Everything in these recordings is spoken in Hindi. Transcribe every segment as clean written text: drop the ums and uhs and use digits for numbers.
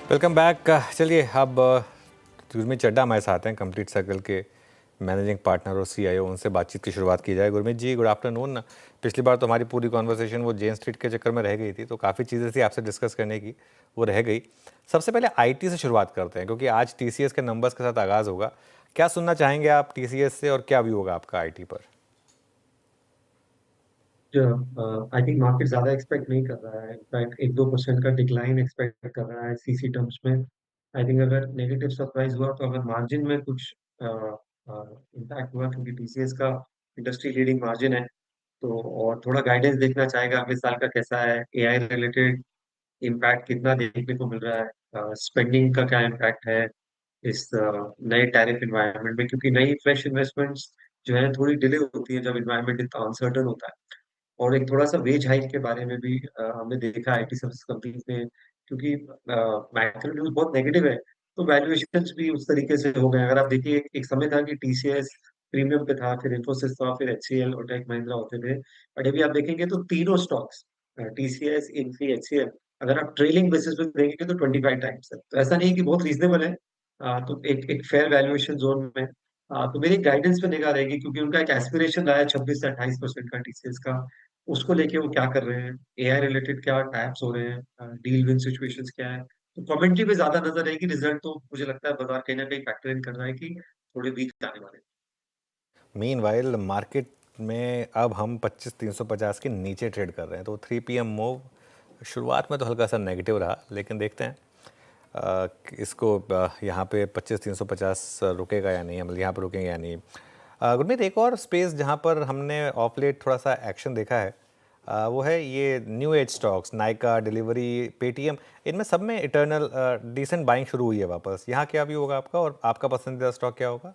Welcome back. चलिए अब गुरमीत चड्ढा हमारे साथ हैं, कंप्लीट सर्कल के मैनेजिंग पार्टनर और सीईओ। उनसे बातचीत की शुरुआत की जाए। गुरमीत जी, गुड आफ्टरनून। पिछली बार तो हमारी पूरी कॉन्वर्सेशन वो जेन स्ट्रीट के चक्कर में रह गई थी, तो काफ़ी चीज़ें थी आपसे डिस्कस करने की, वो रह गई। सबसे पहले आईटी से शुरुआत करते हैं, क्योंकि आज टीसीएस के नंबर्स के साथ आगाज़ होगा। क्या सुनना चाहेंगे आप टीसीएस से, और क्या व्यू होगा आपका आईटी पर? आई थिंक मार्केट ज्यादा एक्सपेक्ट नहीं कर रहा है। इनफैक्ट 1-2% का डिक्लाइन एक्सपेक्ट कर रहा है सीसी टर्म्स में। आई थिंक अगर नेगेटिव सरप्राइज हुआ तो अगर मार्जिन में कुछ इम्पैक्ट हुआ, क्योंकि टीसीएस का इंडस्ट्री लीडिंग मार्जिन है, तो और थोड़ा गाइडेंस देखना चाहेगा अगले साल का कैसा है, एआई रिलेटेड इम्पैक्ट कितना देखने को मिल रहा है, स्पेंडिंग का क्या इम्पैक्ट है इस नए टैरिफ इन्वायरमेंट में, क्योंकि नई फ्रेश इन्वेस्टमेंट्स जो है थोड़ी डिले होती है जब इन्वायरमेंट इतना अनसर्टन होता है। और एक थोड़ा सा वेज हाइक के बारे में भी हमने देखा आईटी सर्विस कंपनीज में, क्योंकि मैक्रो न्यूज बहुत नेगेटिव है, तो वैल्यूएशंस भी उस तरीके से हो गए। अगर आप देखिए, एक समय था कि टीसीएस प्रीमियम पे था, फिर इन्फोसिस था, फिर एचसीएल और टेक महिंद्रा होते थे। बट अभी आप देखेंगे तो तीनों स्टॉक्स, टीसीएस, इन्फी, एचसीएल, अगर आप ट्रेलिंग बेसिस पे देखेंगे तो 25 टाइम्स है। तो ऐसा नहीं कि बहुत रीजनेबल है, तो एक फेयर वैल्यूएशन जोन में। तो मेरी गाइडेंस पे निगाह रहेगी, क्योंकि उनका एक एस्पिरेशन रहा है 26 से 28% का टीसीएस का। उसको लेके वो क्या कर रहे हैं, एआई रिलेटेड क्या टैप्स हो रहे हैं, डील विन सिचुएशंस क्या है, तो कमेंट्री पे ज्यादा नजर रहेगी। रिजल्ट तो मुझे लगता है बाजार कहीं ना कहीं फैक्टर इन कर रहा है कि थोड़े वीक आने वाले हैं। मीनवाइल मार्केट में अब हम 25,350 के नीचे ट्रेड कर रहे हैं, तो 3 PM मूव शुरुआत में तो हल्का सा नेगेटिव रहा, लेकिन देखते हैं इसको यहाँ पे 25,350 रुकेगा या नहीं, मतलब यहाँ पर रुकेंगे या नहीं। गुरमीत, एक और स्पेस जहाँ पर हमने ऑफ लेट थोड़ा सा एक्शन देखा है, वो है ये new age stocks, Nykaa, delivery, Paytm. इनमें सब में इटर्नल डिसेंट बाइंग शुरू हुई है वापस। यहाँ क्या भी होगा आपका, और आपका पसंदीदा स्टॉक क्या होगा?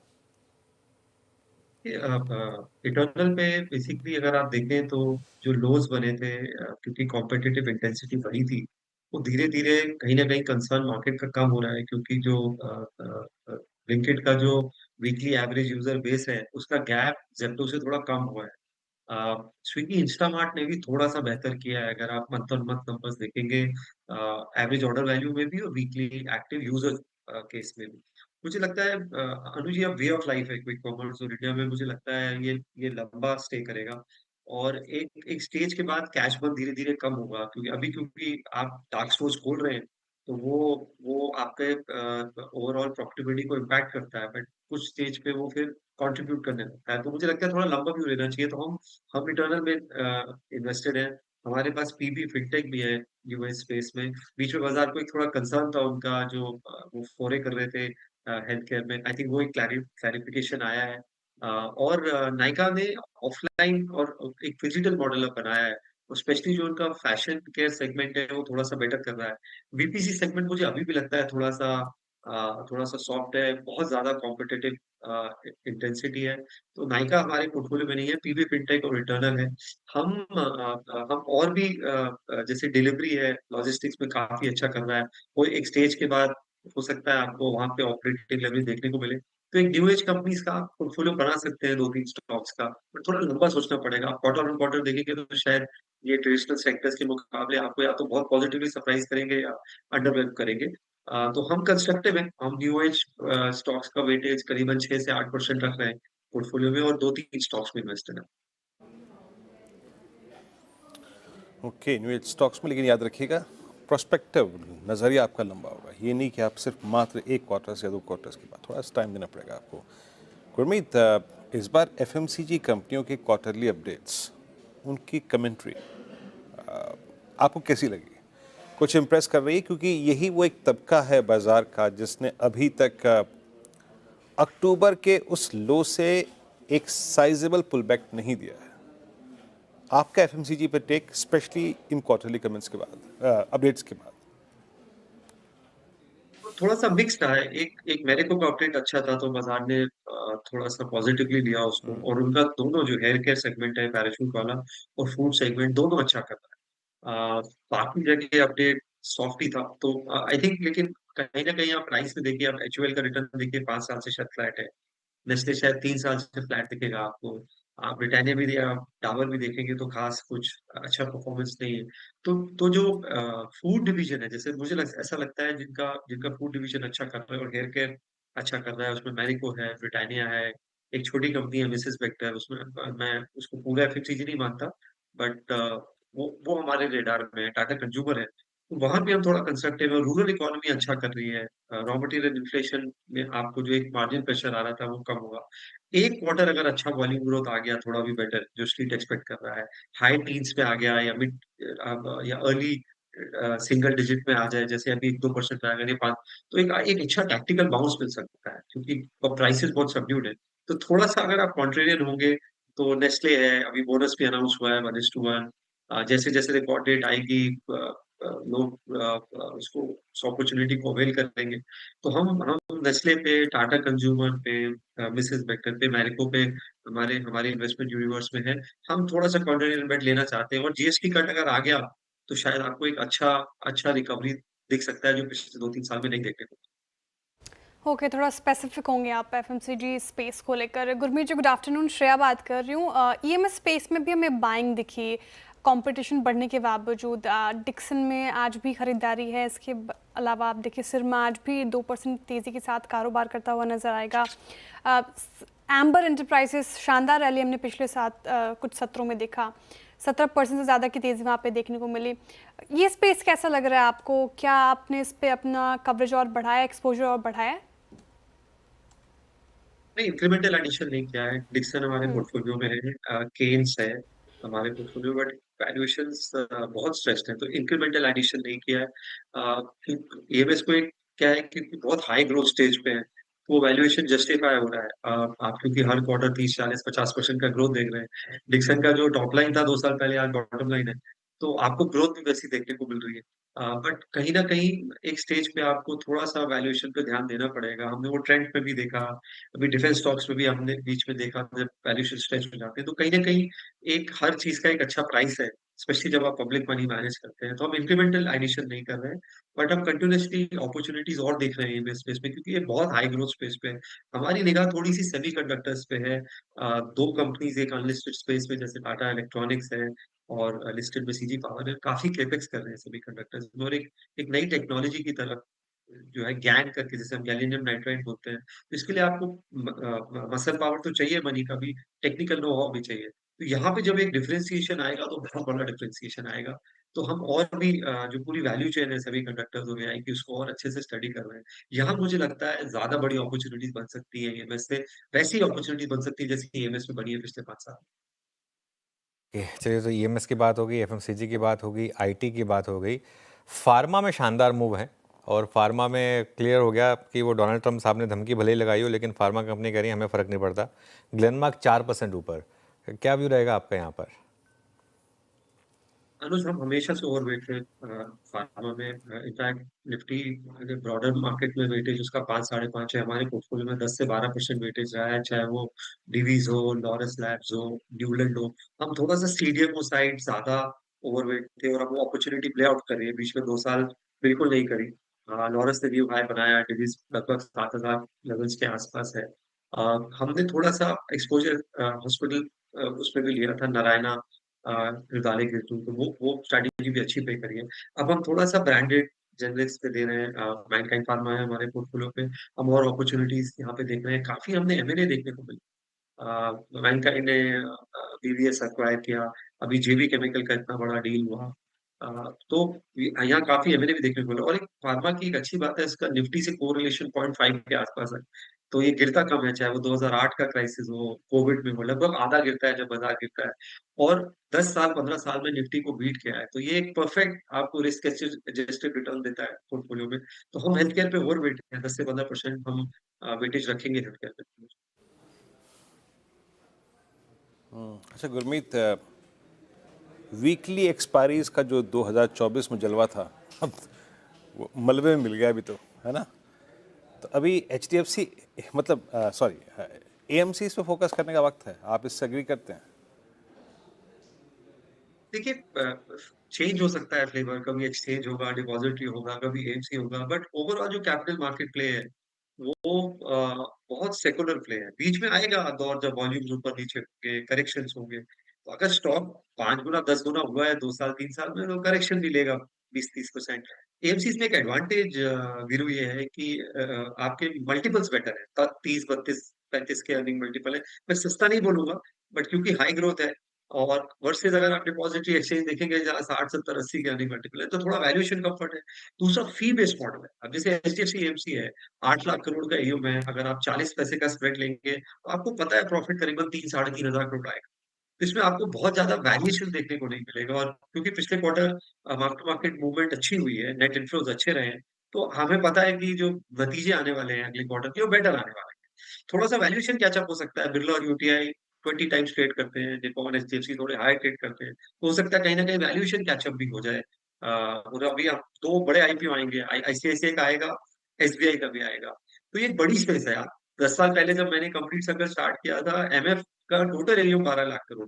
इटर्नल पे बेसिकली अगर आप देखें तो जो लोज बने थे, क्योंकि कॉम्पिटिटिव इंटेंसिटी बढ़ी थी, वो धीरे धीरे कहीं ना कहीं कंसर्न मार्केट का कम हो रहा है, क्योंकि जो ब्लिंकिट का जो वीकली एवरेज यूजर बेस है, उसका गैप जेप्टो से थोड़ा कम हुआ है। स्विगी इंस्टामार्ट ने भी थोड़ा सा बेहतर किया है, अगर आप मंथ ऑन मंथ नंबर्स देखेंगे, एवरेज ऑर्डर वैल्यू में भी और वीकली एक्टिव यूजर केस में भी। मुझे लगता है अनुज, ये वे ऑफ लाइफ है क्विक कॉमर्स, और इंडिया में मुझे लगता है ये लंबा स्टे करेगा। और एक एक स्टेज के बाद कैश बर्न धीरे धीरे कम होगा, क्योंकि आप डार्क स्टोर्स खोल रहे हैं, तो वो आपके ओवरऑल प्रॉफिटेबिलिटी को इम्पैक्ट करता है, बट कुछ स्टेज पे वो फिर कंट्रीब्यूट करने लगता है। तो मुझे लगता है थोड़ा लंबा व्यू लेना चाहिए। तो हम रिटर्नल में इन्वेस्टेड हैं। हमारे पास पीबी फिनटेक भी है यूएस स्पेस में। बीच में बाजार को एक थोड़ा कंसर्न था उनका, जो वो फोरे कर रहे थे हेल्थ केयर में। आई थिंक वो एक क्लैरिफिकेशन आया है। और नाइका ने ऑफलाइन और एक डिजिटल मॉडल अब बनाया है, स्पेशली जो उनका फैशन केयर सेगमेंट है वो थोड़ा सा बेटर कर रहा है। बीपीसी सेगमेंट मुझे अभी भी लगता है थोड़ा सा सॉफ्ट है, बहुत ज्यादा कॉम्पिटिटिव इंटेंसिटी है। तो नाइका हमारे पोर्टफोलियो में नहीं है, पीवी फिनटेक और रिटर्नल है। हम और भी जैसे डिलीवरी है, लॉजिस्टिक्स में काफी अच्छा कर रहा है। वो एक स्टेज के बाद हो सकता है आपको वहां पे ऑपरेटिंग लेवरेज देखने को मिले। तो एक न्यू एज कंपनीज का आप पोर्टफोलियो बना सकते हैं, 2-3 स्टॉक्स का, बट थोड़ा लंबा सोचना पड़ेगा। आप क्वार्टर ऑन क्वार्टर देखेंगे तो शायद ये ट्रेडिशनल सेक्टर्स के मुकाबले आपको या तो बहुत पॉजिटिवली सरप्राइज करेंगे या अंडरवेल्म करेंगे। तो हम कंस्ट्रक्टिव हैं। हम न्यू एज स्टॉक्स का वेटेज करीबन 6 से 8% रख रहे हैं पोर्टफोलियो में, और 2-3 स्टॉक्स में इन्वेस्टेड है। ओके, न्यू एज स्टॉक्स में, लेकिन याद रखिएगा प्रोस्पेक्टिव नज़रिया आपका लंबा होगा। ये नहीं कि आप सिर्फ मात्र एक क्वार्टर से 2 क्वार्टर्स के बाद, थोड़ा सा टाइम देना पड़ेगा आपको। गुरमीत, इस बार एफएमसीजी कंपनियों के क्वार्टरली अपडेट्स, उनकी कमेंट्री आपको कैसी लगी? कुछ इम्प्रेस कर रही है? क्योंकि यही वो एक तबका है बाजार का जिसने अभी तक अक्टूबर के उस लो से एक साइजेबल पुलबैक नहीं दिया है। आपका एफएमसीजी पे take, specially in quarterly comments के बाद, अपडेट्स के बाद? तो थोड़ा सा मिक्स्ड रहा है। एक एक मेरेको का अपडेट अच्छा था, तो बाजार ने थोड़ा सा पॉजिटिवली लिया उसको, और उनका दोनों जो हेयर केयर सेगमेंट है, पैराशूट वाला, और फूड सेगमेंट, दोनों अच्छा कर रहा है। बाकी जगह अपडेट सॉफ्ट ही था। तो आई थिंक, लेकिन कहीं ना कहीं आप प्राइस में देखिए, आप एचयूएल का रिटर्न देखिए, 5 साल से शायद फ्लैट है। नेस्ले शायद 3 साल से फ्लैट दिखेगा आपको। आप ब्रिटानिया भी या डाबर भी देखेंगे तो खास कुछ अच्छा परफॉर्मेंस नहीं है। तो जो फूड डिवीज़न है, जैसे मुझे ऐसा लगता है जिनका जिनका फूड डिवीज़न अच्छा कर रहा है और हेयर केयर अच्छा कर रहा है, उसमें मैरिको है, ब्रिटानिया है, एक छोटी कंपनी है मिसेस बेक्टर, उसमें मैं उसको पूरा एफएमसीजी नहीं मानता, बट वो हमारे रेडार में है, टाटा कंज्यूमर है। तो वहाँ पे हम थोड़ा कंस्ट्रक्टिव है, रूरल इकोनॉमी अच्छा कर रही है। रॉ मटेरियल इन्फ्लेशन में आपको जो एक मार्जिन प्रेशर आ रहा था, वो कम होगा। एक क्वार्टर अगर अच्छा वॉल्यूम ग्रोथ आ गया, थोड़ा भी बेटर, जो स्ट्रीट एक्सपेक्ट कर रहा है, हाई टीन्स पे आ गया या मिड या अर्ली सिंगल डिजिट में आ जाए, जैसे अभी 1-2% पे आ गया, नहीं 5, तो एक एक अच्छा टैक्टिकल बाउंस मिल सकता है, क्योंकि प्राइसेस बहुत सबड्यूड है। तो थोड़ा-सा अगर आप कॉन्ट्रेरियन होंगे, तो नेस्ले है, अभी बोनस भी अनाउंस हुआ है 1:1। जैसे-जैसे रिकॉर्ड डेट आएगी, लोग उसको उस अपॉर्च्युनिटी को अवेल करेंगे। तो हम नेस्ले पे, टाटा कंज्यूमर पे, मिसेस बेकर पे, मैरिको पे हमारे हमारे इन्वेस्टमेंट यूनिवर्स में है। हम थोड़ा-सा कॉन्ट्रेरियन बेट लेना चाहते हैं, और जीएसटी कट अगर आ गया, तो शायद आपको एक अच्छा अच्छा रिकवरी दिख सकता है, जो पिछले 2-3 साल में नहीं देखने को। ओके, थोड़ा स्पेसिफिक होंगे आप एफएमसीजी स्पेस को लेकर। गुरमीत जी, गुड आफ्टरनून, श्रेया बात कर रही हूँ। ईएमएस स्पेस में भी हमें बाइंग दिखी, कंपटीशन बढ़ने के बावजूद। डिक्सन में आज भी खरीदारी है, इसके अलावा आप देखिए सिरमा आज भी 2% तेज़ी के साथ कारोबार करता हुआ नजर आएगा। एम्बर एंटरप्राइजेस शानदार रैली हमने पिछले कुछ सत्रों में देखा, 17% से ज़्यादा की तेज़ी वहाँ पे देखने को मिली। ये स्पेस कैसा लग रहा है आपको? क्या आपने इस पे अपना कवरेज और बढ़ाया, एक्सपोजर और बढ़ाया? नहीं, इंक्रीमेंटल एडिशन नहीं किया है। डिक्सन हमारे पोर्टफोलियो में है, केन्स है हमारे पोर्टफोलियो, बट वैल्यूएशंस बहुत स्ट्रेस्ड है, तो इंक्रीमेंटल एडिशन नहीं किया है। ईएमएस को एक क्या है कि बहुत हाई ग्रोथ स्टेज पे है, तो वो वैल्यूएशन जस्टिफाई हो रहा है। आप क्योंकि हर क्वार्टर 30, 40, 50% का ग्रोथ देख रहे हैं। डिक्सन का जो टॉप लाइन था 2 साल पहले, आज बॉटम लाइन है। तो आपको ग्रोथ भी वैसी देखने को मिल रही है। बट कहीं न कहीं एक स्टेज पे आपको थोड़ा-सा वैल्यूएशन पे ध्यान देना पड़ेगा। हमने वो ट्रेंड पे भी देखा, अभी डिफेंस स्टॉक्स में भी हमने बीच में देखा, जब वैल्यूएशन स्ट्रेच हो जाते हैं, तो कहीं न कहीं एक हर चीज़ का एक अच्छा प्राइस है, स्पेशली जब आप पब्लिक मनी मैनेज करते हैं। तो हम इंक्रीमेंटल एडिशन नहीं कर रहे हैं, बट हम कंटीन्यूअसली अपॉर्च्युनिटीज़ और देख रहे हैं इस स्पेस में, क्योंकि ये बहुत हाई ग्रोथ स्पेस पे है। हमारी निगाह थोड़ी-सी सेमीकंडक्टर्स पे है। 2 कंपनीज़, एक अनलिस्टेड स्पेस में जैसे टाटा इलेक्ट्रॉनिक्स है, और लिस्टेड में सीजी पावर है, काफ़ी कैपेक्स कर रहे हैं सेमीकंडक्टर्स में, और एक एक नई टेक्नोलॉजी की तरफ जो है गैंग करके, जिसे हम गैलियम नाइट्राइड बोलते हैं। तो इसके लिए आपको मसल पावर तो चाहिए मनी का भी, टेक्निकल नो हाउ भी चाहिए। तो यहाँ पे जब एक डिफरेंशिएशन आएगा, तो बहुत बड़ा डिफरेंशिएशन आएगा। तो हम और भी जो पूरी वैल्यू चेन है सेमीकंडक्टर्स हो गया है, कि उसको और अच्छे से स्टडी कर रहे हैं। यहाँ मुझे लगता है ज़्यादा बड़ी अपॉर्च्युनिटीज़ बन सकती है ईएमएस से, वैसी अपॉर्च्युनिटी बन सकती है जैसे ईएमएस में बनी है पिछले 5 साल। चलिए, तो ईएमएस की बात हो गई, एफएमसीजी की बात हो गई, आईटी की बात हो गई। फार्मा में शानदार मूव है, और फार्मा में क्लियर हो गया कि वो डोनाल्ड ट्रम्प साहब ने धमकी भले ही लगाई हो, लेकिन फार्मा कंपनी कह रही है हमें फ़र्क नहीं पड़ता। ग्लेनमार्क 4% ऊपर। क्या व्यू रहेगा आपका यहाँ पर? अनुज, हम हमेशा से ओवरवेट थे फार्मा में। इनफैक्ट निफ्टी ब्रॉडर मार्केट में वेटेज उसका 5 साढ़े 5 है, हमारे पोर्टफोलियो में 10 से 12% वेटेज रहा है, चाहे वो डिवीज हो, लॉरस लैब्स हो, न्यूलैंड हो। हम थोड़ा सा सीडीएमओ साइड ज्यादा ओवरवेट थे, और अब वो अपॉर्चुनिटी प्ले आउट कर रही है। बीच में 2 साल बिल्कुल नहीं करी। लॉरस ने न्यू हाई बनाया, डिवीज लगभग 7,000 लेवल्स के आसपास है। हमने थोड़ा सा एक्सपोजर हॉस्पिटल उसमें भी लिया था, नारायणा डाले गए, तो वो स्ट्रैटेजी भी अच्छी पे करी है। अब हम थोड़ा-सा ब्रांडेड जेनरिक्स पे दे रहे हैं, मैनकाइंड फार्मा है हमारे पोर्टफोलियो पे। हम और अपॉर्च्युनिटीज़ यहाँ पे देख रहे हैं, काफ़ी हमने एम&ए देखने को मिली। मैनकाइंड ने बीवीएस एक्वायर किया, अभी जेबी केमिकल का इतना बड़ा डील हुआ। तो यहाँ काफ़ी एम&ए भी देखने को मिला, और एक फार्मा की एक अच्छी बात है, इसका निफ्टी से कोरिलेशन 0.5 के आसपास है। तो ये गिरता कम है, चाहे वो 2008 का क्राइसिस हो, कोविड में हो, लगभग आधा गिरता है जब बाज़ार गिरता है, और 10 साल, 15 साल में निफ्टी को बीट किया है। तो ये एक परफेक्ट आपको रिस्क एडजस्टेड रिटर्न देता है पोर्टफोलियो में। तो हम हेल्थ केयर पे ओवर वेट हैं, 10 से 15% हम वेटेज रखेंगे हेल्थ केयर पे। अच्छा गुरमीत, वीकली एक्सपायरीज का जो 2024 में जलवा था, अब वो मलबे में मिल गया अभी, तो है ना। तो अभी एचडीएफसी, मतलब सॉरी, एएमसी पे फोकस करने का वक्त है, आप इससे एग्री करते हैं? देखिए, चेंज हो सकता है फ्लेवर, कभी एक्सचेंज होगा, डिपॉजिटरी होगा, कभी एएमसी होगा, बट ओवरऑल जो कैपिटल मार्केट प्ले है, वो बहुत सेकुलर प्ले है। बीच में आएगा दौर जब वॉल्यूम्स ऊपर नीचे होंगे, करेक्शंस होंगे। तो अगर स्टॉक 5 गुना 10 गुना हुआ है 2 साल 3 साल में तो करेक्शन भी लेगा 20-30%। एएमसीज़ में एक एडवांटेज वीरू ये है कि आपके मल्टीपल्स बेटर है। त 30, 32, 35 के अर्निंग मल्टीपल है। मैं सस्ता नहीं बोलूँगा बट क्योंकि हाई ग्रोथ है और वर्सेज़ अगर आप डिपॉजिटरी एक्सचेंज देखेंगे जहाँ 60, 70, 80 के अर्निंग मल्टीपल है तो थोड़ा वैल्यूएशन कम्फर्ट है। दूसरा फी बेस्ड मॉडल है। अब जैसे एचडीएफसी एएमसी है 8 लाख करोड़ का एयूएम है, अगर आप 40 पैसे का स्प्रेड लेंगे, तो आपको पता है प्रॉफिट करीबन 3 साढ़े 3 हज़ार करोड़ आएगा। तो इसमें आपको बहुत ज़्यादा वैल्यूएशन देखने को नहीं मिलेगा और क्योंकि पिछले quarter mark to market movement अच्छी हुई है, नेट इन्फ्लोज़ अच्छे रहे हैं, तो हमें पता है कि जो नतीजे आने वाले हैं अगले क्वार्टर के, वो बेटर आने वाले हैं। थोड़ा-सा वैल्यूएशन कैच अप हो सकता है, बिरला और यूटीआई 20 टाइम्स ट्रेड करते हैं, निप्पॉन, एचडीएफसी थोड़े हाई ट्रेड करते हैं। तो हो सकता है कहीं न कहीं वैल्यूएशन कैच अप भी हो जाए। और अभी अब 2 बड़े आईपीओ आएँगे, आईसीआईसीआई का आएगा, एसबीआई का भी आएगा। तो ये एक बड़ी स्पेस है यार। 10 साल पहले जब मैंने कंप्लीट सर्कल स्टार्ट किया था, एमएफ का टोटल एयूएम 12 लाख करोड़,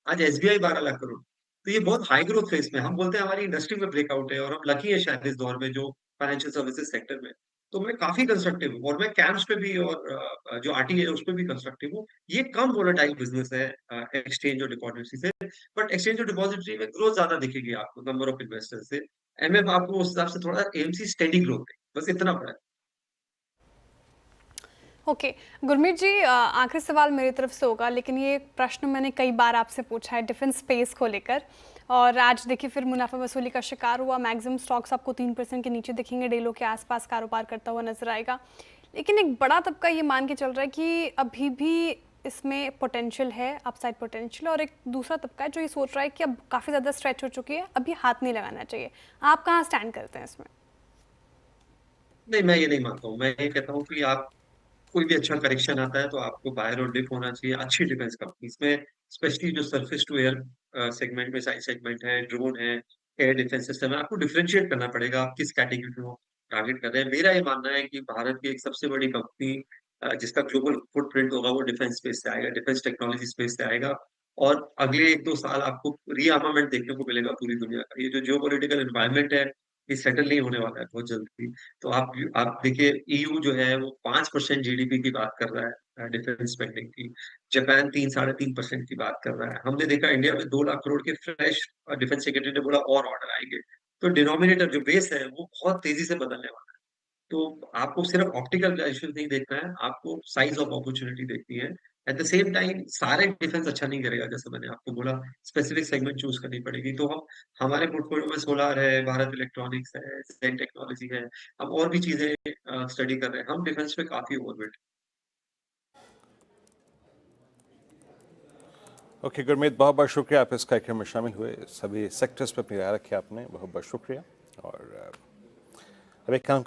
आज एसबीआई 12 लाख करोड़। तो ये बहुत हाई ग्रोथ फेज़ में हम बोलते हैं हमारी इंडस्ट्री में ब्रेकआउट है और हम लकी है शायद इस दौर में जो फाइनेंशियल सर्विसेज सेक्टर में। तो मैं काफ़ी कंस्ट्रक्टिव हूँ और मैं कैम्स पे भी और जो आरटी है उस पे भी कंस्ट्रक्टिव हूँ। ये कम वोलेटाइल बिज़नेस है एक्सचेंज और डिपॉजिटरी से, बट एक्सचेंज और डिपॉजिटरी में ग्रोथ ज़्यादा दिखेगी आपको नंबर ऑफ इन्वेस्टर्स से। एमएफ आपको उस हिसाब से थोड़ा एएमसी स्टेडी ग्रोथ है, बस इतना बड़ा है। ओके। गुरमीत जी, आखिरी सवाल मेरी तरफ से होगा, लेकिन ये प्रश्न मैंने कई बार आपसे पूछा है डिफेंस स्पेस को लेकर, और आज देखिए फिर मुनाफा वसूली का शिकार हुआ। मैक्सिमम स्टॉक्स आपको 3% के नीचे दिखेंगे, डेलो के आसपास कारोबार करता हुआ नजर आएगा। लेकिन एक बड़ा तबका ये मान के चल रहा है कि अभी भी इसमें पोटेंशियल है, अपसाइड पोटेंशियल, और एक दूसरा तबका है जो ये सोच रहा है कि अब काफ़ी ज़्यादा स्ट्रेच हो चुकी है, अभी हाथ नहीं लगाना चाहिए। आप कहाँ स्टैंड करते हैं इसमें? नहीं, मैं ये नहीं मानता हूँ। मैं ये कहता हूँ कि आप कोई भी अच्छा करेक्शन आता है तो आपको बायर और डिप होना चाहिए अच्छी डिफेंस कंपनीज में, स्पेशली जो सरफेस टू एयर सेगमेंट में साइड सेगमेंट है, ड्रोन है, एयर डिफेंस सिस्टम है, आपको डिफरेंशिएट करना पड़ेगा आप किस कैटेगरी को टारगेट कर रहे हैं। मेरा ये मानना है कि भारत की एक सबसे बड़ी कंपनी जिसका ग्लोबल फुटप्रिंट होगा वो डिफेंस स्पेस से आएगा, डिफेंस टेक्नोलॉजी स्पेस से आएगा और अगले 1-2 साल आपको रीआर्मामेंट देखने को मिलेगा पूरी दुनिया का। ये जो जियोपॉलिटिकल एनवायरनमेंट है, ये सेटल नहीं होने वाला है बहुत जल्दी। तो आप देखिए ईयू जो है वो 5% जीडीपी की बात कर रहा है डिफेंस स्पेंडिंग की। जापान 3 साढ़े 3% की बात कर रहा है। हमने देखा इंडिया में 2 लाख करोड़ के फ्रेश डिफेंस सेक्रेटरी ने बोला और ऑर्डर आएँगे। तो डिनोमिनेटर जो बेस है वो बहुत तेज़ी से बदलने वाला है। तो आपको सिर्फ ऑप्टिकल वैल्यूएशन नहीं देखना है, आपको साइज़ ऑफ अपॉर्च्युनिटी देखनी है। एट द सेम टाइम सारे डिफेंस अच्छा नहीं करेगा जैसे मैंने आपको बोला, स्पेसिफिक सेगमेंट चूज़ करनी पड़ेगी। तो हम हमारे पोर्टफोलियो में सोलार है, भारत इलेक्ट्रॉनिक्स है, ज़ेन टेक्नोलॉजी है, हम और भी चीज़ें स्टडी कर रहे हैं। हम डिफेंस पे काफ़ी ओवरवेट ओके गुरमीत, बहुत बहुत शुक्रिया आप इस कार्यक्रम में शामिल हुए, सभी सेक्टर्स पर अपनी राय रखी आपने, बहुत बहुत शुक्रिया। और अब एक काम